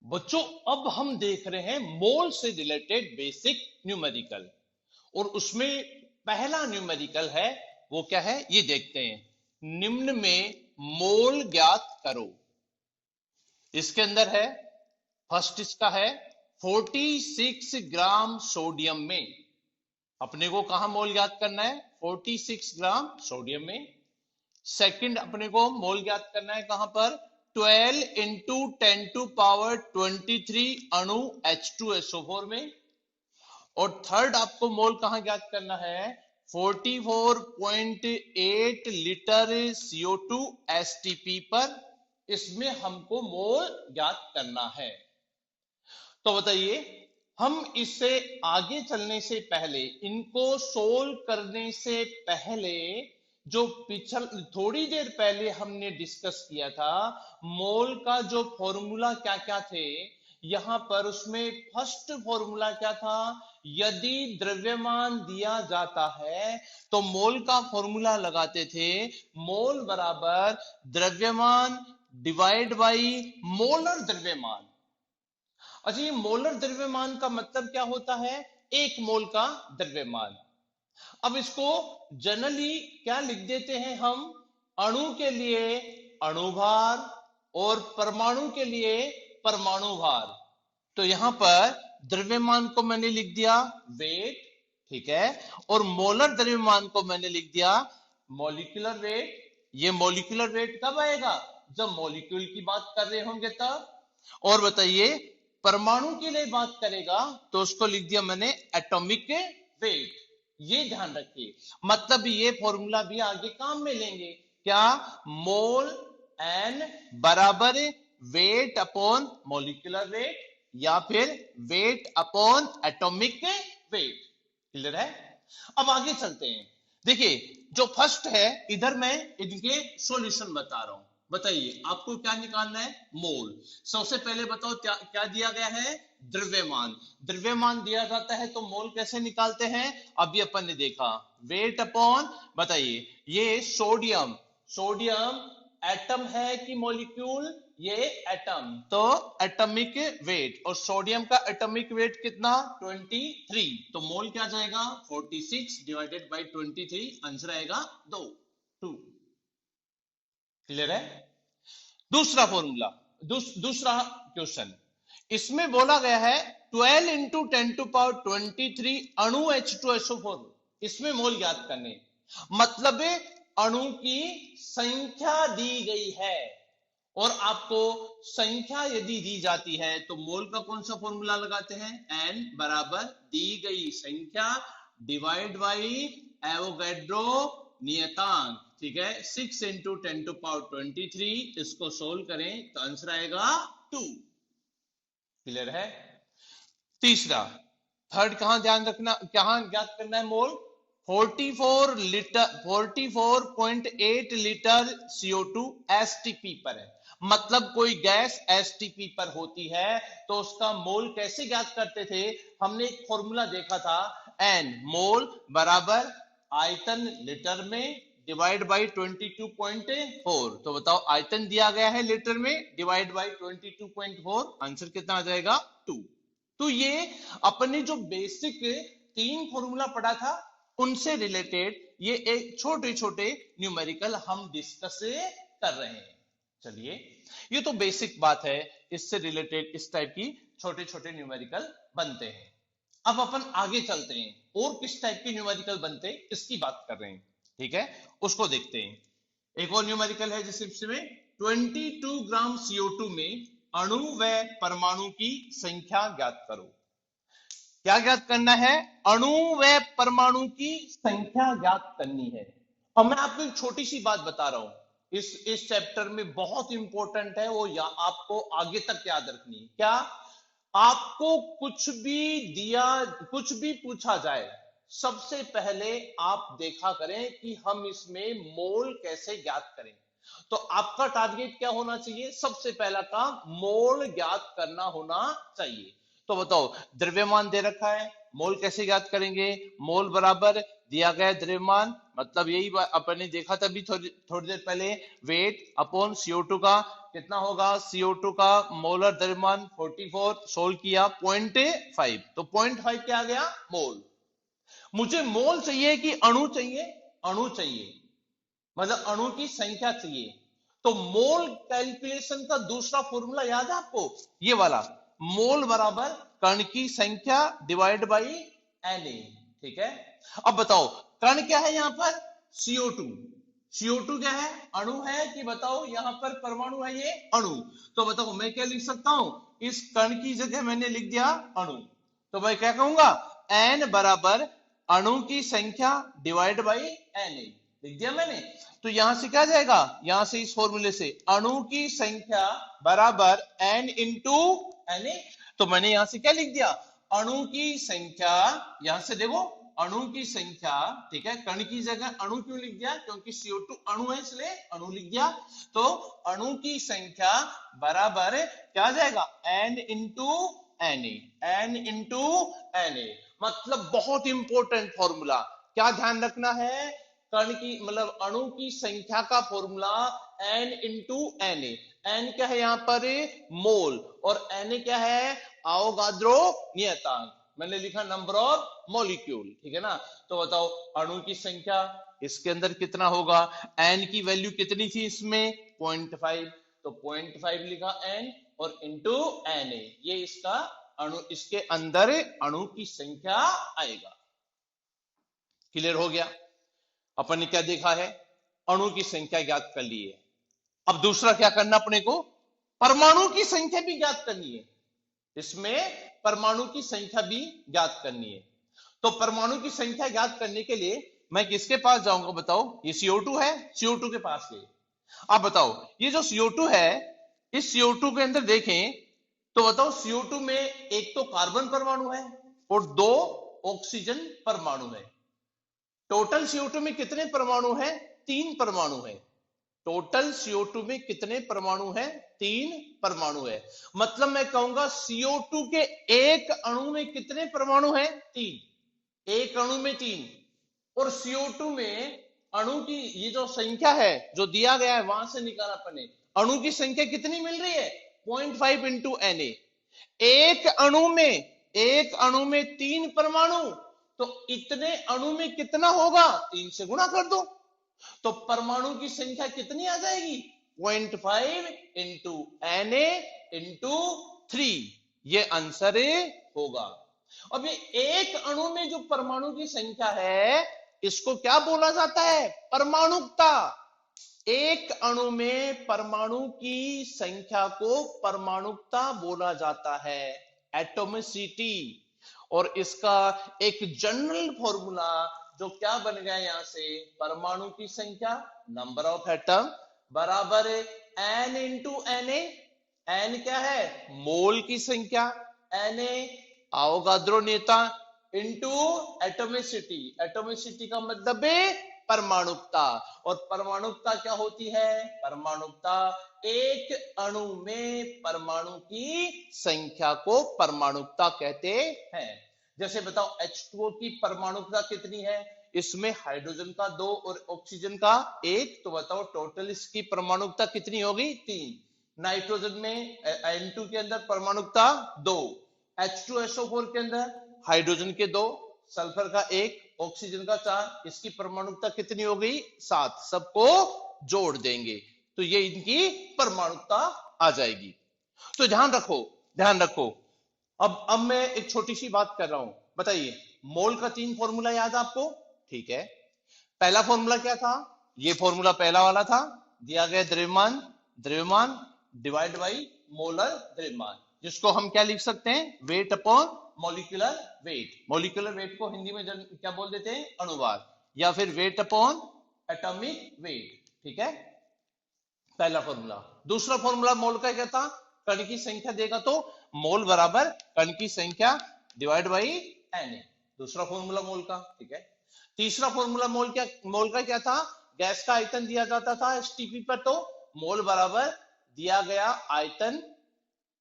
बच्चों, अब हम देख रहे हैं मोल से रिलेटेड बेसिक न्यूमेरिकल। और उसमें पहला न्यूमेरिकल है, वो क्या है ये देखते हैं। निम्न में मोल ज्ञात करो। इसके अंदर है, फर्स्ट इसका है 46 ग्राम सोडियम में। अपने को कहां मोल ज्ञात करना है? 46 ग्राम सोडियम में। सेकंड अपने को मोल ज्ञात करना है कहां पर? 12 इंटू 10 टू पावर 23 अणु H2SO4 में। और थर्ड आपको मोल कहां ज्ञात करना है? 44.8 लीटर CO2 STP पर। इसमें हमको मोल ज्ञात करना है। तो बताइए, हम इससे आगे चलने से पहले, इनको सोल्व करने से पहले, जो थोड़ी देर पहले हमने डिस्कस किया था, मोल का जो फॉर्मूला क्या क्या थे, यहां पर उसमें फर्स्ट फॉर्मूला क्या था? यदि द्रव्यमान दिया जाता है तो मोल का फॉर्मूला लगाते थे, मोल बराबर द्रव्यमान डिवाइड बाई मोलर द्रव्यमान। अच्छा, ये मोलर द्रव्यमान का मतलब क्या होता है? एक मोल का द्रव्यमान। अब इसको जनरली क्या लिख देते हैं हम? अणु के लिए अणुभार और परमाणु के लिए परमाणु भार। तो यहां पर द्रव्यमान को मैंने लिख दिया वेट, ठीक है, और मोलर द्रव्यमान को मैंने लिख दिया मॉलिक्यूलर वेट। ये मॉलिक्यूलर वेट कब आएगा? जब मॉलिक्यूल की बात कर रहे होंगे तब। और बताइए, परमाणु के लिए बात करेगा तो उसको लिख दिया मैंने एटॉमिक वेट। ये ध्यान रखिए, मतलब ये फॉर्मूला भी आगे काम में लेंगे। क्या? मोल एन बराबर वेट अपॉन मॉलिक्यूलर वेट, या फिर weight upon atomic weight. Clear है? अब आगे चलते हैं। देखिए, जो फर्स्ट है, इधर मैं इनके सॉल्यूशन बता रहा हूं। बताइए, आपको क्या निकालना है? मोल। सबसे पहले बताओ क्या दिया गया है? द्रव्यमान। द्रव्यमान दिया जाता है तो मोल कैसे निकालते हैं? अभी अपन ने देखा, वेट अपॉन, बताइए, ये सोडियम, सोडियम एटम है कि मॉलिक्यूल? ये एटम, तो एटॉमिक वेट, और सोडियम का एटॉमिक वेट कितना? 23। तो मोल क्या जाएगा? 46 डिवाइडेड बाई 23, आंसर आएगा 2। क्लियर है? दूसरा फॉर्मूला, दूसरा क्वेश्चन, इसमें बोला गया है 12 इंटू 10 टू पावर 23 अणु H2SO4, इसमें मोल ज्ञात करने। मतलब अणु की संख्या दी गई है, और आपको संख्या यदि दी जाती है तो मोल का कौन सा फॉर्मूला लगाते हैं? एन बराबर दी गई संख्या डिवाइड बाई एवोगैड्रो नियतांक। ठीक है, 6 इंटू 10 टू पावर 23, इसको सोल्व करें तो आंसर आएगा 2। क्लियर है? तीसरा, थर्ड कहां ध्यान रखना, कहां ज्ञात करना है मोल? 44.8 लीटर CO2 STP पर है। मतलब कोई गैस STP पर होती है तो उसका मोल कैसे ज्ञात करते थे? हमने एक फॉर्मूला देखा था, एन मोल बराबर आयतन लीटर में डिवाइड बाई 22.4। तो बताओ, आयतन दिया गया है लीटर में, डिवाइड बाई 22.4, आंसर कितना आ जाएगा? 2। तो ये अपने जो बेसिक 3 फॉर्मूला पढ़ा था, उनसे रिलेटेड ये एक छोटे छोटे न्यूमेरिकल हम डिस्कस कर रहे हैं। चलिए, ये तो बेसिक बात है, इससे रिलेटेड इस टाइप की छोटे छोटे न्यूमेरिकल बनते हैं। अब अपन आगे चलते हैं, और किस टाइप के न्यूमेरिकल बनते हैं इसकी बात कर रहे हैं। ठीक है, उसको देखते हैं। एक और न्यूमेरिकल है जिसमें 22 ग्राम CO2 में अणु व परमाणु की संख्या ज्ञात करो। क्या ज्ञात करना है? अणु व परमाणु की संख्या ज्ञात करनी है। और मैं आपको एक छोटी सी बात बता रहा हूं, इस चैप्टर में बहुत इंपॉर्टेंट है, वो आपको आगे तक याद रखनी है। क्या? आपको कुछ भी दिया, कुछ भी पूछा जाए, सबसे पहले आप देखा करें कि हम इसमें मोल कैसे ज्ञात करें। तो आपका टारगेट क्या होना चाहिए? सबसे पहला काम मोल ज्ञात करना होना चाहिए। तो बताओ, द्रव्यमान दे रखा है, मोल कैसे ज्ञात करेंगे? मोल बराबर दिया गया द्रव्यमान मतलब यही अपन ने देखा था अभी थोड़ी देर पहले, वेट अपॉन CO2 का कितना होगा, CO2 का मोलर द्रव्यमान 44, सोल्व किया 0.5, तो 0.5 क्या आ गया, मोल। मुझे मोल चाहिए कि अणु चाहिए, अणु चाहिए, मतलब अणु की संख्या चाहिए। तो मोल कैलकुलेशन का दूसरा फॉर्मूला याद है आपको, ये वाला, मोल बराबर कण की संख्या डिवाइड बाई Na, ठीक है। अब बताओ कण क्या है यहां पर, CO2, CO2 क्या है, अणु है कि बताओ यहां पर परमाणु है, ये अणु। तो बताओ मैं क्या लिख सकता हूं, इस कण की जगह मैंने लिख दिया अणु, तो मैं क्या कहूंगा, n बराबर अणु की संख्या डिवाइड बाई Na, लिख दिया मैंने। तो यहां से क्या जाएगा, यहां से इस फॉर्मूले से अणु की संख्या बराबर n इंटू Na, तो मैंने यहां से क्या लिख दिया, अणु की संख्या, यहां से देखो अणु की संख्या, ठीक है, कण की जगह अणु क्यों लिख दिया, क्योंकि CO2 अणु है इसलिए अणु लिख दिया। तो अणु की संख्या बराबर क्या जाएगा, n into Na, n into Na, मतलब बहुत इंपॉर्टेंट फॉर्मूला, क्या ध्यान रखना है, कण की मतलब अणु की संख्या का formula n into Na, n क्या है यहां पर, मोल, और Na क्या है, आवोगाद्रो नियतांक, मैंने लिखा नंबर ऑफ मॉलिक्यूल, ठीक है ना। तो बताओ अणु की संख्या इसके अंदर कितना होगा, n की वैल्यू कितनी थी इसमें 0.5, तो 0.5 लिखा n और इंटू Na, ये इसका अणु, इसके अंदर अणु की संख्या आएगा। क्लियर हो गया, अपन ने क्या देखा है, अणु की संख्या ज्ञात कर ली है। अब दूसरा क्या करना अपने को, परमाणु की संख्या भी ज्ञात करनी है, इसमें परमाणु की संख्या भी ज्ञात करनी है। तो परमाणु की संख्या ज्ञात करने के लिए मैं किसके पास जाऊंगा बताओ, ये CO2 है, CO2 के पास गए। आप बताओ ये जो CO2 है, इस CO2 के अंदर देखें तो बताओ CO2 में एक तो कार्बन परमाणु है और 2 ऑक्सीजन परमाणु है। टोटल CO2 में कितने परमाणु हैं, 3 परमाणु है। टोटल CO2 में कितने परमाणु हैं, 3 परमाणु है। मतलब मैं कहूंगा CO2 के एक अणु में कितने परमाणु हैं, 3, एक अणु में 3, और CO2 में अणु की ये जो संख्या है जो दिया गया है वहां से निकाला अपने, अणु की संख्या कितनी मिल रही है, 0.5 इंटू Na। एक अणु में 3 परमाणु, तो इतने अणु में कितना होगा, 3 से गुणा कर दो, तो परमाणु की संख्या कितनी आ जाएगी, 0.5 इंटू Na इंटू 3, ये आंसर होगा। अब ये एक अणु में जो परमाणु की संख्या है इसको क्या बोला जाता है, परमाणुकता। एक अणु में परमाणु की संख्या को परमाणुकता बोला जाता है, एटोमिसिटी। और इसका एक जनरल फॉर्मूला जो क्या बन गया यहां से, परमाणु की संख्या नंबर ऑफ एटम बराबर n इंटू Na, n क्या है, मोल की संख्या, Na आवोगाद्रो नेता, इंटू एटोमिसिटी, एटोमिसिटी का मतलब है परमाणुकता। और परमाणुकता क्या होती है, परमाणुकता एक अणु में परमाणु की संख्या को परमाणुकता कहते हैं। जैसे बताओ H2O की परमाणुकता कितनी है, इसमें हाइड्रोजन का 2 और ऑक्सीजन का 1, तो बताओ टोटल इसकी परमाणुकता कितनी होगी, 3। नाइट्रोजन में N2 के अंदर परमाणुकता 2, H2SO4 के अंदर हाइड्रोजन के 2, सल्फर का 1, ऑक्सीजन का 4, इसकी परमाणुकता कितनी हो गई, 7। सबको जोड़ देंगे तो ये इनकी परमाणुकता आ जाएगी। तो ध्यान रखो, ध्यान रखो। अब मैं एक छोटी सी बात कर रहा हूं, बताइए मोल का 3 फॉर्मूला याद आपको, ठीक है। पहला फॉर्मूला क्या था, ये फॉर्मूला पहला वाला था, दिया गया द्रव्यमान, द्रव्यमान डिवाइड बाई मोलर द्रव्यमान, जिसको हम क्या लिख सकते हैं, weight upon molecular weight. Molecular weight को हिंदी में क्या बोल देते हैं, अणुभार, या फिर वेट अपॉन एटॉमिक वेट, ठीक है, पहला फॉर्मूला। दूसरा फॉर्मूला मोल का क्या था, कण की संख्या देगा तो मोल बराबर कण की संख्या डिवाइड बाई Na, दूसरा फॉर्मूला मोल का, ठीक है। तीसरा फॉर्मूला मोल का क्या था, गैस का आयतन दिया जाता था एसटीपी पर, तो मोल बराबर दिया गया आयतन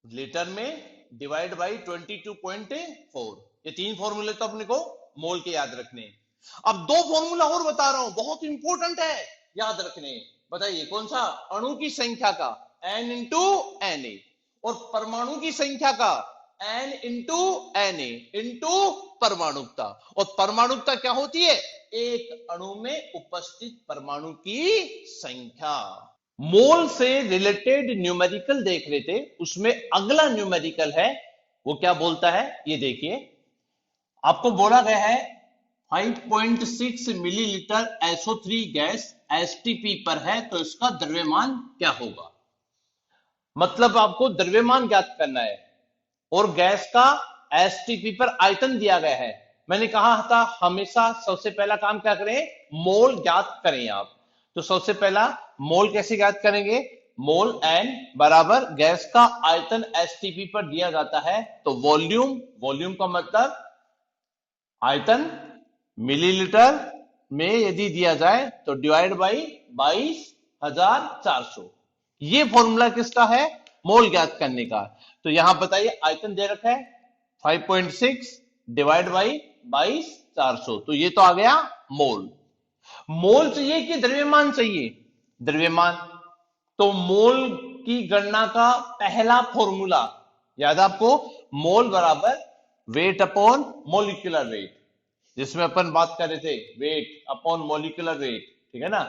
लीटर में डिवाइड बाई 22.4। ये 3 फॉर्मूले तो अपने को मोल के याद रखने हैं। अब दो फॉर्मूला और बता रहा हूं, बहुत इंपॉर्टेंट है, याद रखने। बताइए कौन सा? अणु की संख्या का n इंटू एन ए, और परमाणु की संख्या का n into N A into परमाणुकता। और परमाणुकता क्या होती है? एक अणु में उपस्थित परमाणु की संख्या। मोल से रिलेटेड न्यूमेरिकल देख रहे थे, उसमें अगला न्यूमेरिकल है, वो क्या बोलता है ये देखिए। आपको बोला गया है 5.6 मिलीलीटर SO3 गैस STP पर है, तो इसका द्रव्यमान क्या होगा? मतलब आपको द्रव्यमान ज्ञात करना है और गैस का STP पर आयतन दिया गया है। मैंने कहा था हमेशा सबसे पहला काम क्या करें? मोल ज्ञात करें आप। तो सबसे पहला मोल कैसे ज्ञात करेंगे? मोल n बराबर गैस का आयतन STP पर दिया जाता है, तो वॉल्यूम, वॉल्यूम का मतलब आयतन मिलीलीटर में यदि दिया जाए तो डिवाइड बाई 22,400। ये फॉर्मूला किसका है? मोल ज्ञात करने का। तो यहां बताइए आयतन दे रखा है 5.6 डिवाइड बाई 22,400, तो ये तो आ गया मोल। मोल चाहिए कि द्रव्यमान चाहिए? द्रव्यमान। तो मोल की गणना का पहला फॉर्मूला याद आपको, मोल बराबर वेट अपॉन मोलिकुलर वेट, जिसमें अपन बात कर रहे थे वेट अपॉन मोलिकुलर वेट, ठीक है ना।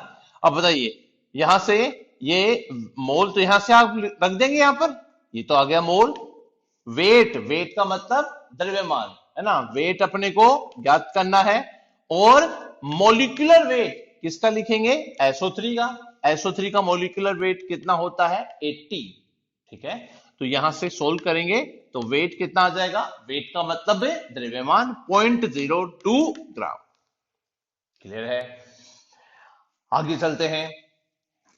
अब बताइए यहां से ये मोल, तो यहां से आप रख देंगे यहां पर, ये तो आ गया मोल। वेट, वेट का मतलब द्रव्यमान, है ना, वेट अपने को ज्ञात करना है। और मोलिकुलर वेट किसका लिखेंगे? SO3 का। SO3 का मोलिकुलर वेट कितना होता है? 80, ठीक है। तो यहां से सोल्व करेंगे तो वेट कितना आ जाएगा? वेट का मतलब है द्रव्यमान 0.02 ग्राम। क्लियर है? आगे चलते हैं।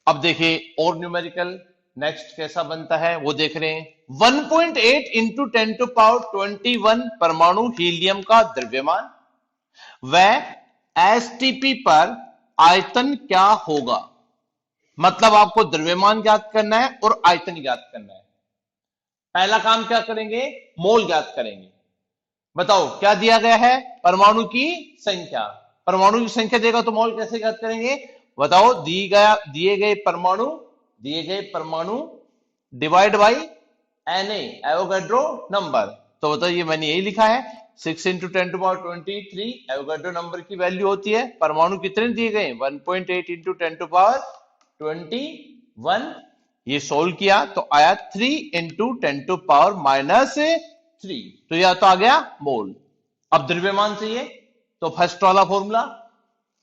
अब देखिए और न्यूमेरिकल नेक्स्ट कैसा बनता है वो देख रहे हैं। 1.8 इंटू 10⁻21 परमाणु हीलियम का द्रव्यमान व STP पर आयतन क्या होगा? मतलब आपको द्रव्यमान ज्ञात करना है और आयतन ज्ञात करना है। पहला काम क्या करेंगे? मोल ज्ञात करेंगे। बताओ क्या दिया गया है? परमाणु की संख्या। परमाणु की संख्या देगा तो मोल कैसे ज्ञात करेंगे? बताओ, दिए गए परमाणु divide by Na Avogadro number. तो बताइए मैंने यही लिखा है 6 इंटू 10⁻23 एवोगाड्रो नंबर की वैल्यू होती है। परमाणु कितने दिए गए? 1.8 इंटू 10⁻21। ये सोल्व किया तो आया 3 इंटू 10⁻³ तो यह तो आ गया मोल। अब द्रव्यमान चाहिए तो फर्स्ट वाला फॉर्मूला,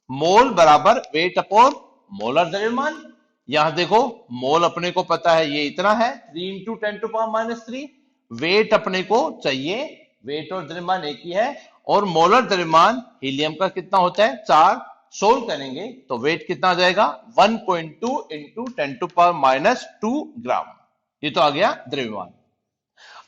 मोल बराबर वेट अपॉन मोलर द्रव्यमान। यहां देखो मोल अपने को पता है ये इतना है 3 इंटू 10⁻³ वेट अपने को चाहिए, वेट और द्रव्यमान एक ही है। और मोलर द्रव्यमान हीलियम का कितना होता है? 4। सोल्व करेंगे तो वेट कितना आ जाएगा? 1.2 इंटू 10⁻² ग्राम। ये तो आ गया द्रव्यमान।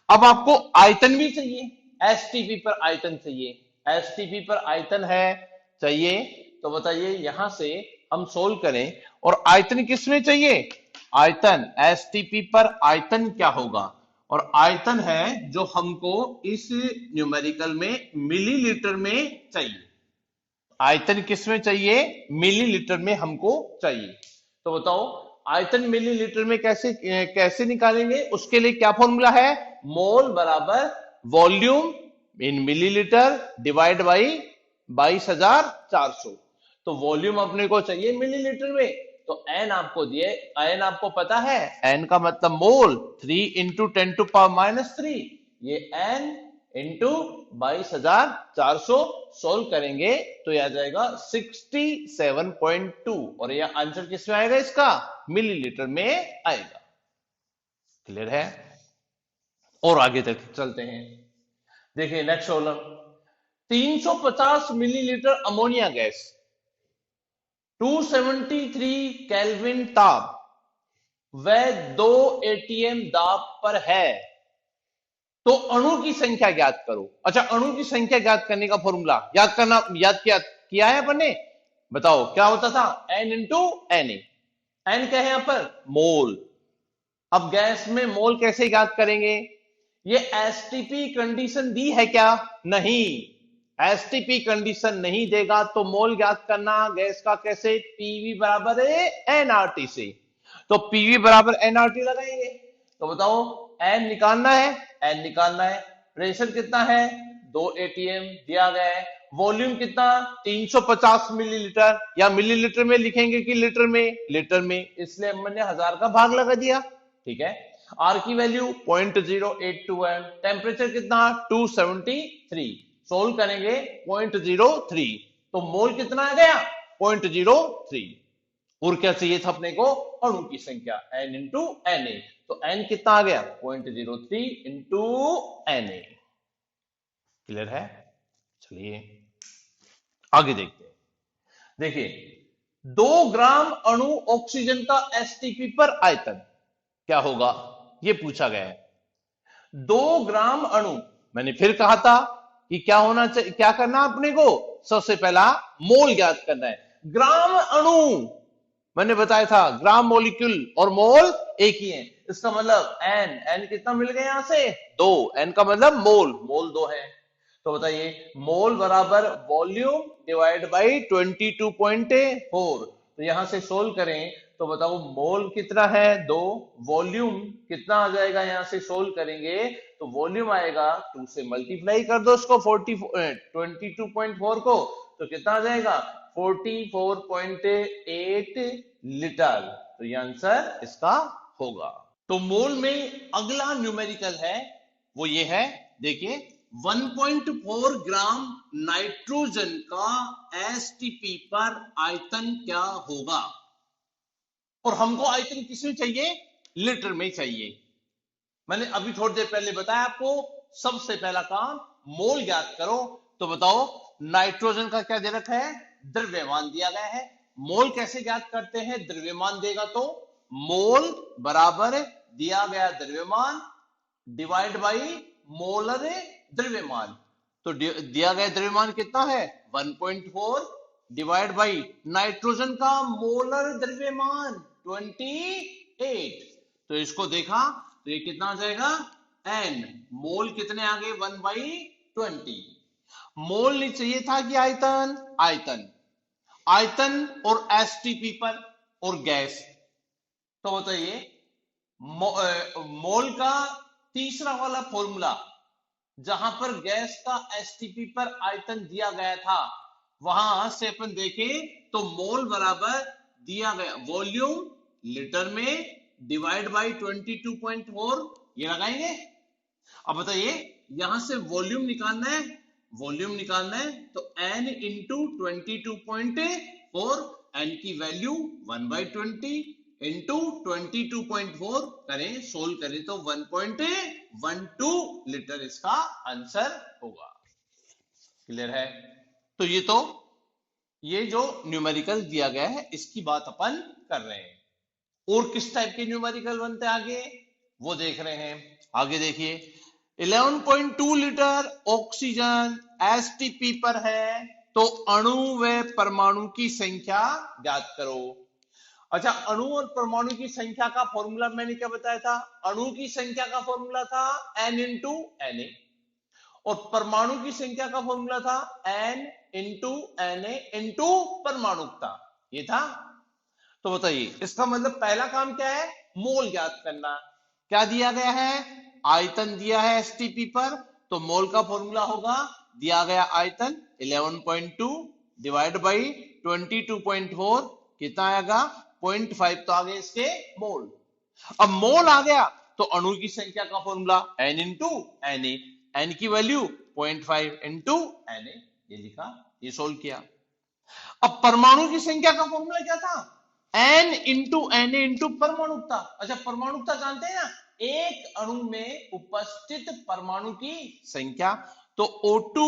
अब आपको आयतन भी चाहिए, STP पर आयतन चाहिए। STP पर आयतन है चाहिए, तो बताइए यहां से हम सोल्व करें। और आयतन किसमें चाहिए? आयतन STP पर आयतन क्या होगा? और आयतन है जो हमको इस न्यूमेरिकल में मिलीलीटर में चाहिए। आयतन किसमें चाहिए? मिलीलीटर में हमको चाहिए। तो बताओ आयतन मिलीलीटर में कैसे कैसे निकालेंगे? उसके लिए क्या फॉर्मूला है? मोल बराबर volume in millilitre divide by 22,400। तो वॉल्यूम अपने को चाहिए मिलीलीटर में, तो एन आपको दिए, एन आपको पता है, एन का मतलब मोल 3 इंटू 10⁻³ ये एन इंटू 22,400 सोल्व करेंगे तो यह आ जाएगा 67.2 और यह आंसर किसमें आएगा? इसका मिलीलीटर में आएगा। क्लियर है? और आगे तक चलते हैं। देखिए next problem, 350 millilitre ammonia gas 273 kelvin ताप व 2 ATM दाब पर है, तो अणु की संख्या ज्ञात करो। अच्छा, अणु की संख्या ज्ञात करने का फॉर्मूला याद करना, याद किया है अपन ने? बताओ क्या होता था? N into Na। N क्या है यहां पर? मोल। अब गैस में मोल कैसे ज्ञात करेंगे? ये STP कंडीशन दी है क्या? नहीं। एसटीपी कंडीशन नहीं देगा तो मोल ज्ञात करना गैस का कैसे, पीवी बराबर है एनआरटी से। तो पीवी बराबर एनआरटी लगाएंगे तो बताओ एन निकालना है, एन निकालना है। प्रेशर कितना है 2 एटीएम दिया गया है। वॉल्यूम कितना 350 मिलीलीटर, या मिलीलीटर में लिखेंगे कि लीटर में, लीटर में, इसलिए हमने 1000 का भाग लगा दिया। ठीक है, आर की वैल्यू 0.082 है। टेम्परेचर कितना 273, सोल्व करेंगे 0.03, तो मोल कितना आ गया 0.03। और क्या चाहिए था अपने को, अणु की संख्या n इंटू एन ए, तो n कितना आ गया 0.03 इंटू एन ए। क्लियर है, चलिए आगे देखते हैं। देखिए 2 ग्राम अणु ऑक्सीजन का एसटीपी पर आयतन क्या होगा, ये पूछा गया है। 2 ग्राम अणु, मैंने फिर कहा था कि क्या होना चाहिए, क्या करना अपने को, सबसे पहला मोल ज्ञात करना है। ग्राम अणु मैंने बताया था, ग्राम मॉलिक्यूल और मोल एक ही है, इसका मतलब एन, एन कितना मिल गया यहां से 2, एन का मतलब मोल, मोल 2 है। तो बताइए मोल बराबर वॉल्यूम डिवाइड बाई 22.4, तो यहां से सोल्व करें तो बताओ मोल कितना है 2, वॉल्यूम कितना आ जाएगा, यहां से सोल्व करेंगे तो वॉल्यूम आएगा 2 से मल्टीप्लाई कर दो उसको 22.4 को, तो कितना आ जाएगा 44.8 लीटर। तो ये आंसर इसका होगा। तो मोल में अगला न्यूमेरिकल है वो ये है, देखिए 1.4 ग्राम नाइट्रोजन का एसटीपी पर आयतन क्या होगा। और हमको आयतन किसमें चाहिए, लीटर में चाहिए। मैंने अभी थोड़ी देर पहले बताया आपको, सबसे पहला काम मोल ज्ञात करो। तो बताओ नाइट्रोजन का क्या दे रखा है, द्रव्यमान दिया गया है। मोल कैसे ज्ञात करते हैं, द्रव्यमान देगा तो मोल बराबर दिया गया द्रव्यमान डिवाइड बाई मोलर द्रव्यमान। तो दिया गया द्रव्यमान कितना है 1.4 डिवाइड बाई नाइट्रोजन का मोलर द्रव्यमान 28। तो इसको देखा तो ये कितना आ जाएगा एन, मोल कितने आ गए 1/20। मोल नहीं चाहिए था कि आयतन, आयतन, आयतन और एसटीपी पर और गैस। तो बताइए मोल का तीसरा वाला फॉर्मूला, जहां पर गैस का एसटीपी पर आयतन दिया गया था, वहां से अपन देखें तो मोल बराबर दिया गया वॉल्यूम लीटर में डिवाइड बाई 22.4, ये लगाएंगे। अब बताइए यहां से वॉल्यूम निकालना है, वॉल्यूम निकालना है तो n इंटू 22.4, n की वैल्यू 1/20 इंटू 22.4 करें, सोल्व करें तो 1.12 लीटर इसका आंसर होगा। क्लियर है, तो ये जो न्यूमेरिकल दिया गया है इसकी बात अपन कर रहे हैं। और किस टाइप के न्यूमेरिकल बनते हैं आगे वो देख रहे हैं। आगे देखिए 11.2 लीटर ऑक्सीजन एसटीपी पर है, तो अणु व परमाणु की संख्या ज्ञात करो। अच्छा, अणु और परमाणु की संख्या का फॉर्मूला मैंने क्या बताया था, अणु की संख्या का फॉर्मूला था n इंटू एन ए, और परमाणु की संख्या का फॉर्मूला था n into N A into परमाणुकता, ये था। तो बताइए इसका मतलब पहला काम क्या है, मोल ज्ञात करना। क्या दिया गया है, आयतन दिया है एसटीपी पर, तो मोल का फॉर्मूला होगा दिया गया आयतन 11.2 डिवाइड बाई 22.4, कितना आएगा 0.5, तो आगे इसके मोल। अब मोल आ गया तो अणु की संख्या का formula n into N A, N की वैल्यू 0.5 इंटू एन ए, ये लिखा, ये सोल्व किया। अब परमाणु की संख्या का फॉर्मूला क्या था, n into N A into परमाणुकता। अच्छा, परमाणुकता जानते हैं ना, एक अणु में उपस्थित परमाणु की संख्या। तो O2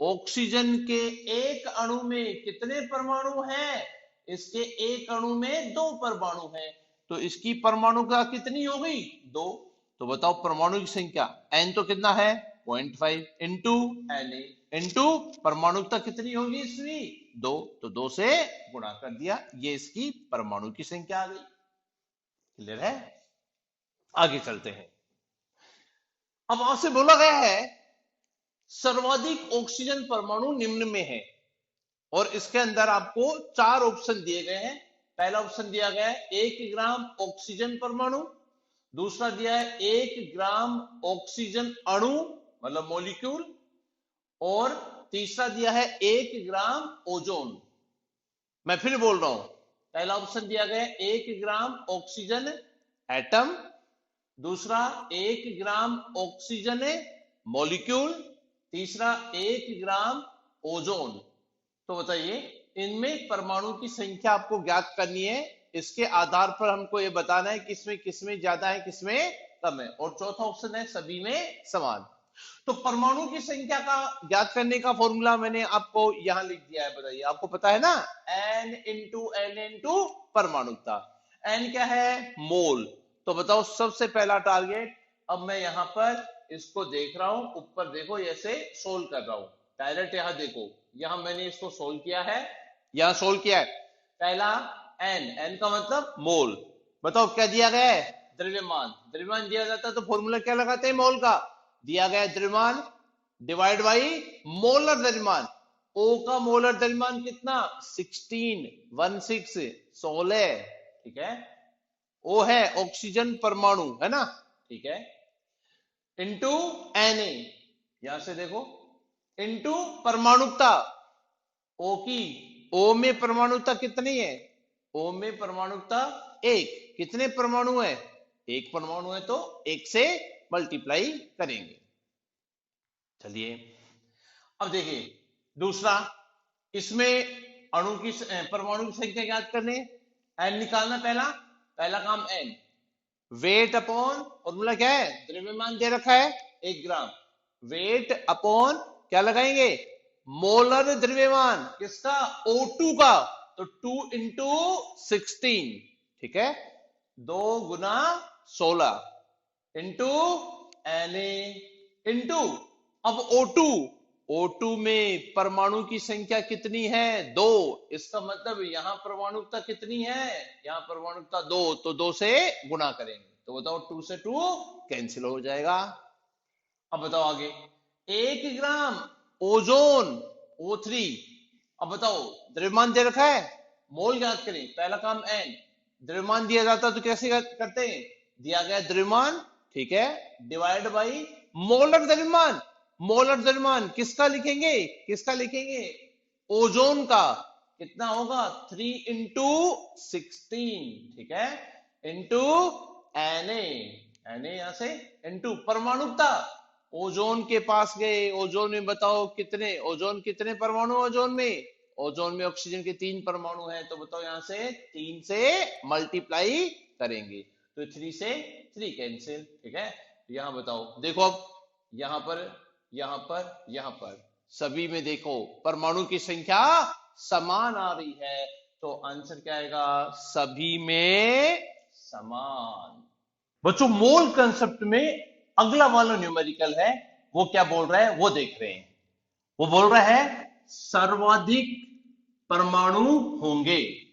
ऑक्सीजन के एक अणु में कितने परमाणु हैं, इसके एक अणु में 2 परमाणु हैं, तो इसकी परमाणुकता कितनी हो गई 2। तो बताओ परमाणु की संख्या n तो कितना है 0.5 इंटू एन ए इंटू परमाणुकता कितनी होगी इसकी 2, तो 2 से गुणा कर दिया, ये इसकी परमाणु की संख्या आ गई। क्लियर है, आगे चलते हैं। अब आपसे बोला गया है सर्वाधिक ऑक्सीजन परमाणु निम्न में है, और इसके अंदर आपको 4 ऑप्शन दिए गए हैं। पहला ऑप्शन दिया गया है 1 ग्राम ऑक्सीजन परमाणु, दूसरा दिया है 1 ग्राम ऑक्सीजन अणु मतलब मॉलिक्यूल, और तीसरा दिया है 1 ग्राम ओजोन। मैं फिर बोल रहा हूं, पहला ऑप्शन दिया गया है 1 ग्राम ऑक्सीजन एटम, दूसरा 1 ग्राम ऑक्सीजन मॉलिक्यूल, तीसरा 1 ग्राम ओजोन। तो बताइए इनमें परमाणु की संख्या आपको ज्ञात करनी है, इसके आधार पर हमको ये बताना है किसमें किसमें ज्यादा है किसमें कम है, और चौथा ऑप्शन है सभी में समान। तो परमाणु की संख्या का ज्ञात करने का फॉर्मूला मैंने आपको यहां लिख दिया है, बताइए आपको पता है ना, n इंटू एन इंटू परमाणुकता। n क्या है, मोल। तो बताओ सबसे पहला टारगेट, अब मैं यहां पर इसको देख रहा हूं, ऊपर देखो ऐसे सोल्व कर रहा हूं, डायरेक्ट यहां देखो, यहां मैंने इसको सोल्व किया है, यहां सोल्व किया है। पहला n का मतलब मोल। बताओ क्या दिया गया है, द्रव्यमान। द्रव्यमान दिया जाता है तो फॉर्मूला क्या लगाते हैं, मोल का। दिया गया द्रव्यमान डिवाइड बाई मोलर द्रव्यमान। O का मोलर द्रव्यमान कितना, 16, ठीक है। O है ऑक्सीजन परमाणु, है ना, ठीक है, इंटू Na, यहां से देखो, इंटू परमाणुकता O की, O में परमाणुकता कितनी है, O में परमाणुकता 1, कितने परमाणु है, 1 परमाणु है, तो 1 से मल्टीप्लाई करेंगे। चलिए अब देखिए दूसरा, इसमें अणु की परमाणु की संख्या ज्ञात करने, n निकालना, पहला काम n, वेट अपॉन फॉर्मूला क्या है, द्रव्यमान दे रखा है 1 ग्राम, वेट अपॉन क्या लगाएंगे, मोलर द्रव्यमान किसका, O2 का, तो 2 इंटू 16, ठीक है, 2 गुना 16 इंटू Na इंटू, अब O2 में परमाणु की संख्या कितनी है, 2, इसका मतलब यहां परमाणुकता कितनी है, यहां परमाणुकता 2, तो 2 से गुणा करेंगे, तो बताओ 2 से 2 कैंसिल हो जाएगा। अब बताओ आगे, 1 ग्राम ओजोन O3, अब बताओ द्रव्यमान दे रखा है, मोल याद करें, पहला काम n, द्रव्यमान दिया जाता तो कैसे करते हैं, दिया गया द्रव्यमान, ठीक है, डिवाइड बाई मोलर द्रव्यमान। मोलर द्रव्यमान किसका लिखेंगे, ओजोन का, कितना होगा 3 इंटू 16, ठीक है, इंटू Na यहां से, इंटू परमाणुकता, ओजोन के पास गए, ओजोन में बताओ कितने, ओजोन कितने परमाणु, ओजोन में ऑक्सीजन के 3 परमाणु हैं, तो बताओ यहां से 3 से मल्टीप्लाई करेंगे, तो 3 से 3 कैंसिल, ठीक है। यहां बताओ, देखो अब यहां पर सभी में देखो परमाणु की संख्या समान आ रही है, तो आंसर क्या आएगा, सभी में समान। बच्चों मोल कंसेप्ट में अगला वाला न्यूमेरिकल है, वो क्या बोल रहा है वो देख रहे हैं, वो बोल रहा है सर्वाधिक परमाणु होंगे,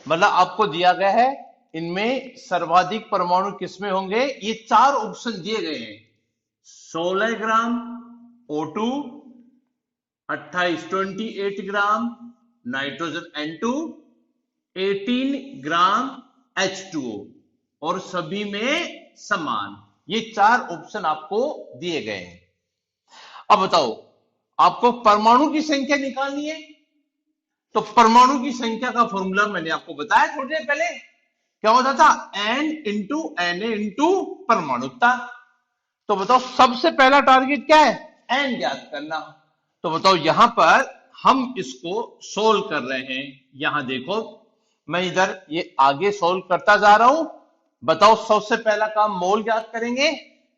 मतलब आपको दिया गया है इनमें सर्वाधिक परमाणु किसमें होंगे, ये 4 ऑप्शन दिए गए हैं, 16 ग्राम O2, 28 ग्राम नाइट्रोजन N2, 18 ग्राम H2O, और सभी में समान, ये 4 ऑप्शन आपको दिए गए हैं। अब बताओ आपको परमाणु की संख्या निकालनी है, तो परमाणु की संख्या का फॉर्मूला मैंने आपको बताया थोड़ी देर पहले, क्या होता था, n इंटू Na इंटू परमाणुकता। तो बताओ सबसे पहला टारगेट क्या है, n ज्ञात करना। तो बताओ यहां पर हम इसको सोल्व कर रहे हैं, यहां देखो मैं इधर ये आगे सोल्व करता जा रहा हूं। बताओ सबसे पहला काम मोल ज्ञात करेंगे,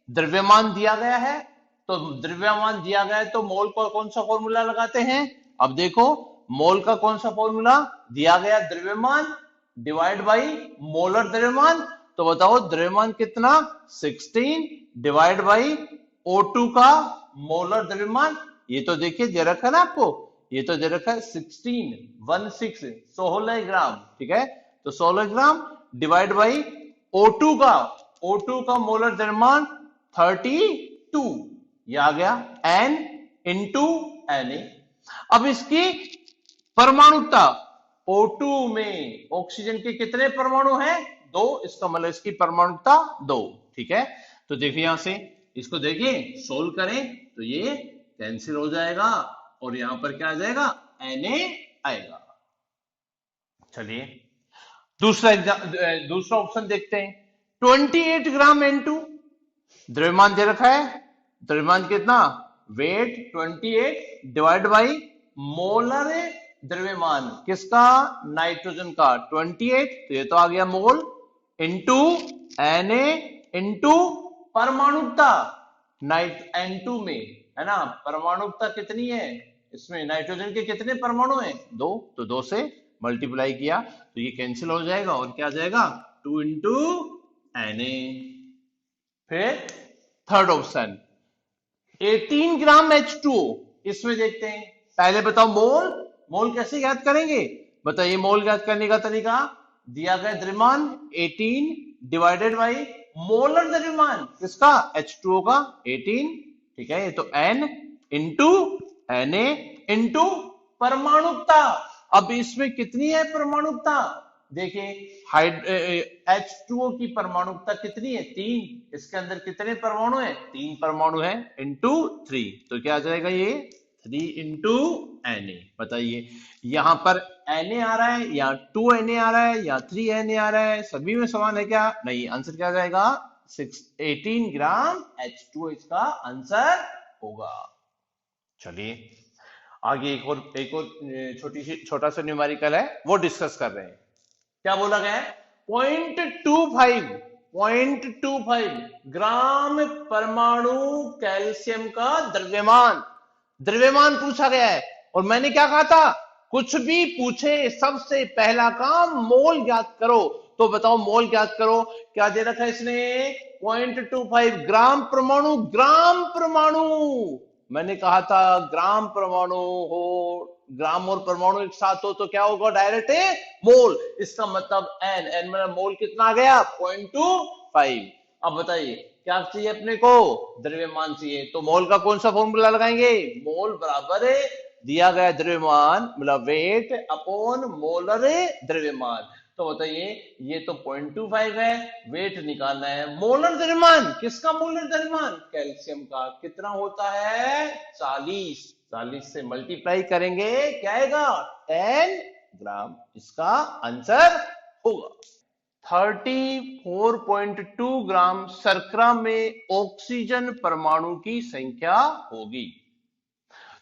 द्रव्यमान दिया गया है, तो द्रव्यमान दिया गया है तो मोल को कौन सा फॉर्मूला लगाते हैं, अब देखो मोल का कौन सा फॉर्मूला, दिया गया द्रव्यमान डिवाइड बाई मोलर द्रव्यमान, तो बताओ द्रव्यमान कितना, 16 डिवाइड बाई O2 का मोलर द्रव्यमान, ये तो देखिए दे रखा है ना आपको, ये तो दे रखा है 16 ग्राम, ठीक है, तो 16 ग्राम डिवाइड बाई O2 का मोलर द्रव्यमान 32, ये आ गया N इंटू Na। अब इसकी परमाणुता O2 में ऑक्सीजन के कितने परमाणु हैं? 2। इसका मतलब इसकी परमाणुता 2। ठीक है, तो देखिए यहां से इसको देखिए सोल्व करें तो ये कैंसिल हो जाएगा और यहां पर क्या आ जाएगा? Na आएगा। चलिए दूसरा ऑप्शन देखते हैं। 28 ग्राम N2 द्रव्यमान दे रखा है। द्रव्यमान कितना? वेट 28 डिवाइड बाई मोलर द्रव्यमान किसका? नाइट्रोजन का 28, तो ये तो आ गया मोल, इंटू Na इंटू परमाणुकता N2 में, है ना? परमाणुकता कितनी है इसमें? नाइट्रोजन के कितने परमाणु हैं? 2, तो 2 से मल्टीप्लाई किया तो ये कैंसिल हो जाएगा और क्या आ जाएगा? 2 इंटू Na। फिर थर्ड ऑप्शन 18 ग्राम H2O, इसमें देखते हैं। पहले बताओ मोल, मोल कैसे ज्ञात करेंगे? बताइए मोल ज्ञात करने का तरीका। दिया गया द्रव्यमान 18 डिवाइडेड बाई मोलर द्रव्यमान किसका? H2O का 18। ठीक है, ये तो N इंटू Na इंटू परमाणुकता। अब इसमें कितनी है परमाणुकता? देखिए H2O की परमाणुकता कितनी है? 3। इसके अंदर कितने परमाणु हैं? 3 परमाणु हैं, इंटू 3, तो क्या आ जाएगा? ये 3 इंटू Na। बताइए यहां पर Na आ रहा है या 2Na आ रहा है या 3Na आ रहा है? सभी में समान है क्या? नहीं, आंसर क्या आ जाएगा? 18 ग्राम H2O इसका आंसर होगा। चलिए आगे छोटा सा न्यूमेरिकल है वो डिस्कस कर रहे हैं। क्या बोला गया है? 0.25 ग्राम परमाणु कैल्शियम का द्रव्यमान, द्रव्यमान पूछा गया है। और मैंने क्या कहा था? कुछ भी पूछे सबसे पहला काम मोल ज्ञात करो। तो बताओ मोल ज्ञात करो। क्या दे रखा है इसने? 0.25 ग्राम परमाणु, ग्राम परमाणु। मैंने कहा था ग्राम परमाणु हो, ग्राम और परमाणु एक साथ हो तो क्या होगा? डायरेक्ट मोल। इसका मतलब एन मतलब मोल कितना आ गया? 0.25। अब बताइए क्या चाहिए अपने को? द्रव्यमान चाहिए, तो मोल का कौन सा फॉर्मूला लगाएंगे? मोल बराबर है दिया गया द्रव्यमान मतलब वेट अपॉन मोलर द्रव्यमान। तो बताइए ये तो 0.25 है, वेट निकालना है। मोलर द्रव्यमान किसका? मोलर द्रव्यमान कैल्शियम का कितना होता है? 40। 40 से मल्टीप्लाई करेंगे क्या आएगा? 10 ग्राम। इसका आंसर होगा 34.2 ग्राम शर्करा में ऑक्सीजन परमाणु की संख्या होगी।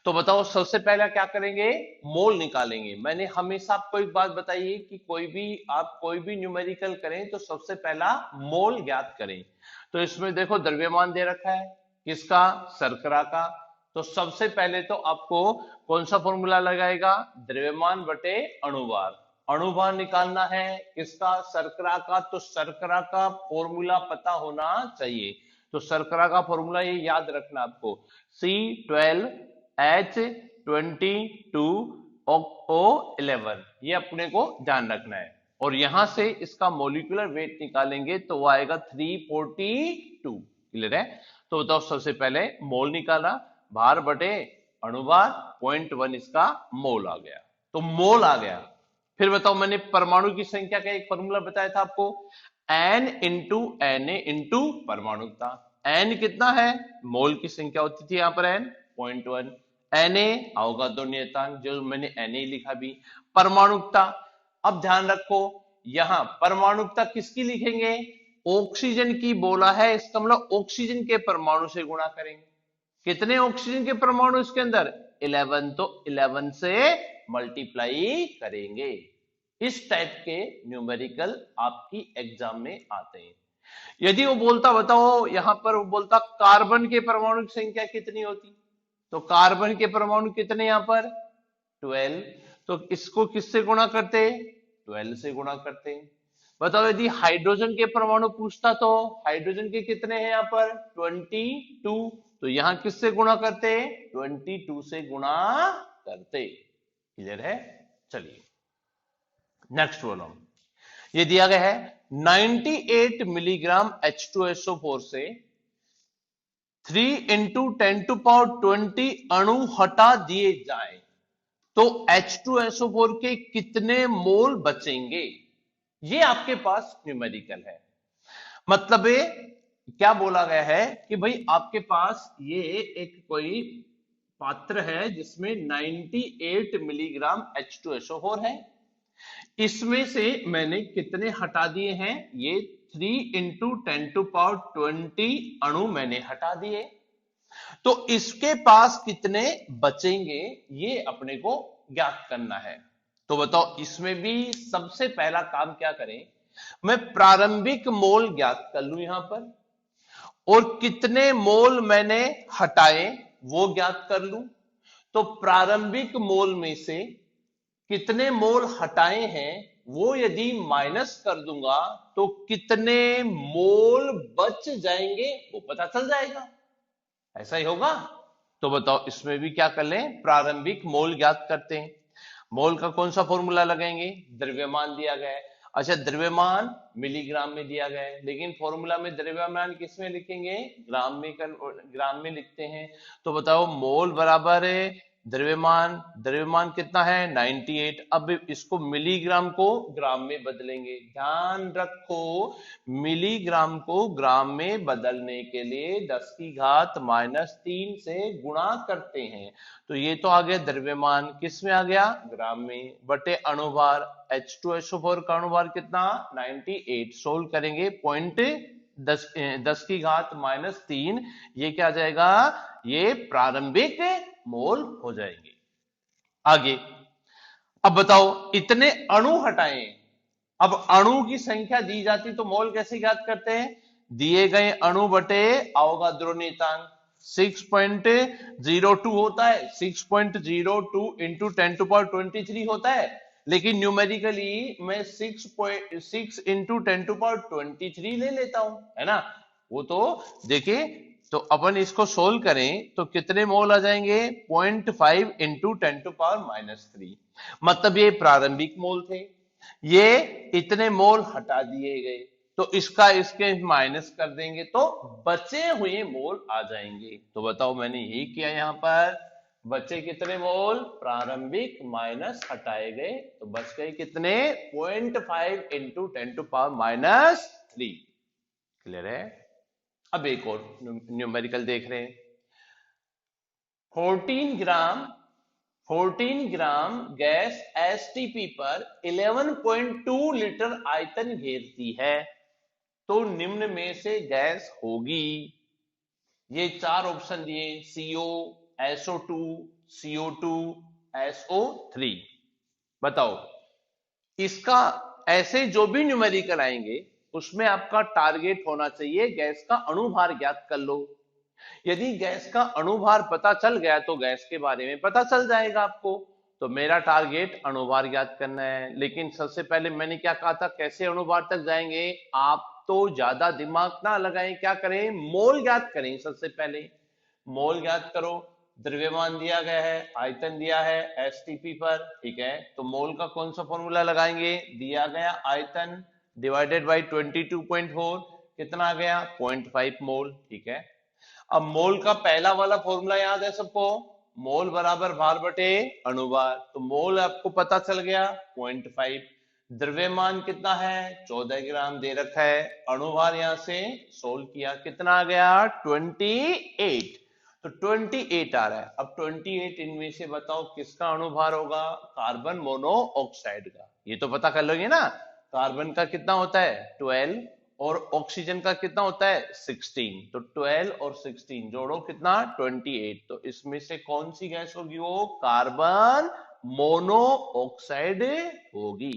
तो बताओ सबसे पहला क्या करेंगे? मोल निकालेंगे। मैंने हमेशा आपको एक बात बताई कि आप कोई भी न्यूमेरिकल करें तो सबसे पहला मोल ज्ञात करें। तो इसमें देखो द्रव्यमान दे रखा है किसका? शर्करा का। तो सबसे पहले तो आपको कौन सा फॉर्मूला लगाएगा? द्रव्यमान बटे अणुभार। अणुभार निकालना है किसका? शर्करा का। तो शर्करा का फॉर्मूला पता होना चाहिए। तो शर्करा का फॉर्मूला ये याद रखना आपको, C12H22O11, ये अपने को ध्यान रखना है। और यहां से इसका मोलिकुलर वेट निकालेंगे तो वो आएगा 342। क्लियर है? तो बताओ सबसे पहले मोल निकाला, भार बटे अणुभार, 0.1 इसका मोल आ गया। तो मोल आ गया। फिर बताओ मैंने परमाणु की संख्या का एक फॉर्मूला बताया था आपको, N इंटू Na इंटू परमाणुकता। N कितना है? मोल की संख्या होती थी यहां पर N 0.1। Na अवगाद्रो नियतांक जो मैंने Na लिखा भी। परमाणुकता, अब ध्यान रखो यहां परमाणुकता किसकी लिखेंगे? ऑक्सीजन की बोला है, इसका मतलब ऑक्सीजन के परमाणु से गुणा करेंगे। कितने ऑक्सीजन के परमाणु इसके अंदर? 11, तो 11 से मल्टीप्लाई करेंगे। इस टाइप के न्यूमेरिकल आपकी एग्जाम में आते हैं। यदि वो बोलता बताओ यहां पर वो बोलता कार्बन के परमाणु की संख्या कितनी होती, तो कार्बन के परमाणु कितने यहां पर? 12, तो इसको किससे गुणा करते? 12 से गुणा करते। बताओ यदि हाइड्रोजन के परमाणु पूछता तो हाइड्रोजन के कितने हैं यहां पर? 22, तो यहां किससे गुणा करते? 22 से गुणा करते। क्लियर है? चलिए नेक्स्ट प्रॉब्लम, ये दिया गया है 98 मिलीग्राम H2SO4 से 3 × 10⁻20 अणु हटा दिए जाएं तो H2SO4 के कितने मोल बचेंगे? ये आपके पास न्यूमेरिकल है। मतलब ये क्या बोला गया है कि भाई आपके पास ये एक कोई पात्र है जिसमें 98 मिलीग्राम H2SO4 है। इसमें से मैंने कितने हटा दिए हैं? ये 3 × 10⁻20 अणु मैंने हटा दिए। तो इसके पास कितने बचेंगे ये अपने को ज्ञात करना है। तो बताओ, इसमें भी सबसे पहला काम क्या करें? मैं प्रारंभिक मोल ज्ञात कर लूं यहां पर, और कितने मोल मैंने हटाए वो ज्ञात कर लूं। तो प्रारंभिक मोल में से कितने मोल हटाए हैं वो यदि माइनस कर दूंगा तो कितने मोल बच जाएंगे वो पता चल जाएगा। ऐसा ही होगा। तो बताओ, इसमें भी क्या कर लें? प्रारंभिक मोल ज्ञात करते हैं। मोल का कौन सा फॉर्मूला लगाएंगे? द्रव्यमान दिया गया है। अच्छा, द्रव्यमान मिलीग्राम में दिया गया है, लेकिन फॉर्मूला में द्रव्यमान किस में लिखेंगे? ग्राम में लिखते हैं। तो बताओ, मोल बराबर है द्रव्यमान। द्रव्यमान कितना है? 98। अब इसको मिलीग्राम को ग्राम में बदलेंगे। ध्यान रखो, मिलीग्राम को ग्राम में बदलने के लिए 10 की घात -3 से गुणा करते हैं। तो ये तो आ गया द्रव्यमान, किस में आ गया? ग्राम में, बटे अणुभार। H2SO4 का अणुभार कितना? 98। सोल्व करेंगे, पॉइंट 10 की घात -3, ये क्या आ जाएगा? ये प्रारंभिक मोल हो जाएंगे। आगे अब बताओ, इतने अणु हटाएं। अब अणु की संख्या दी जाती तो मोल कैसे ज्ञात करते हैं? दिए गए अणु बटे अवोगाद्रो नियतांक 6.02 होता है। 6.02 × 10⁻23 होता है, लेकिन न्यूमेरिकली मैं 6 × 10⁻23 ले लेता हूं, है ना। वो तो देखिए, तो अपन इसको सोल्व करें तो कितने मोल आ जाएंगे? 0.5 × 10⁻³ मतलब ये प्रारंभिक मोल थे, ये इतने मोल हटा दिए गए, तो इसका इसके माइनस कर देंगे तो बचे हुए मोल आ जाएंगे। तो बताओ, मैंने यही किया यहां पर। बचे कितने मोल? प्रारंभिक माइनस हटाए गए, तो बच गए कितने? 0.5 × 10⁻³ क्लियर है। अब एक और न्यूमेरिकल देख रहे हैं। 14 ग्राम गैस एसटीपी पर 11.2 लीटर आयतन घेरती है, तो निम्न में से गैस होगी। ये 4 ऑप्शन दिए, CO, SO2, CO2, SO3। बताओ, इसका ऐसे जो भी न्यूमेरिकल आएंगे उसमें आपका टारगेट होना चाहिए गैस का अणुभार ज्ञात कर लो। यदि गैस का अणुभार पता चल गया तो गैस के बारे में पता चल जाएगा आपको। तो मेरा टारगेट अणुभार ज्ञात करना है, लेकिन सबसे पहले मैंने क्या कहा था, कैसे अणुभार तक जाएंगे? आप तो ज्यादा दिमाग ना लगाएं, क्या करें? मोल ज्ञात करें। सबसे पहले मोल ज्ञात करो। द्रव्यमान दिया गया है, आयतन दिया है एसटीपी पर, ठीक है। तो मोल का कौन सा फॉर्मूला लगाएंगे? दिया गया आयतन डिवाइडेड बाई 22.4, कितना आ गया? 0.5 मोल, ठीक है। अब मोल का पहला वाला फॉर्मूला याद है सबको? मोल बराबर भार बटे अणुभार। तो मोल आपको पता चल गया 0.5। द्रव्यमान कितना है? 14 ग्राम दे रखा है। अणुभार यहां से सोल्व किया, कितना आ गया? 28। तो 28 आ रहा है। अब 28 इनमें से बताओ किसका अणुभार होगा? कार्बन मोनोऑक्साइड का। ये तो पता कर लोगे ना। कार्बन का कितना होता है? 12, और ऑक्सीजन का कितना होता है? 16। तो 12 और 16 जोड़ो, कितना? 28। तो इसमें से कौन सी गैस होगी? वो कार्बन मोनोऑक्साइड होगी।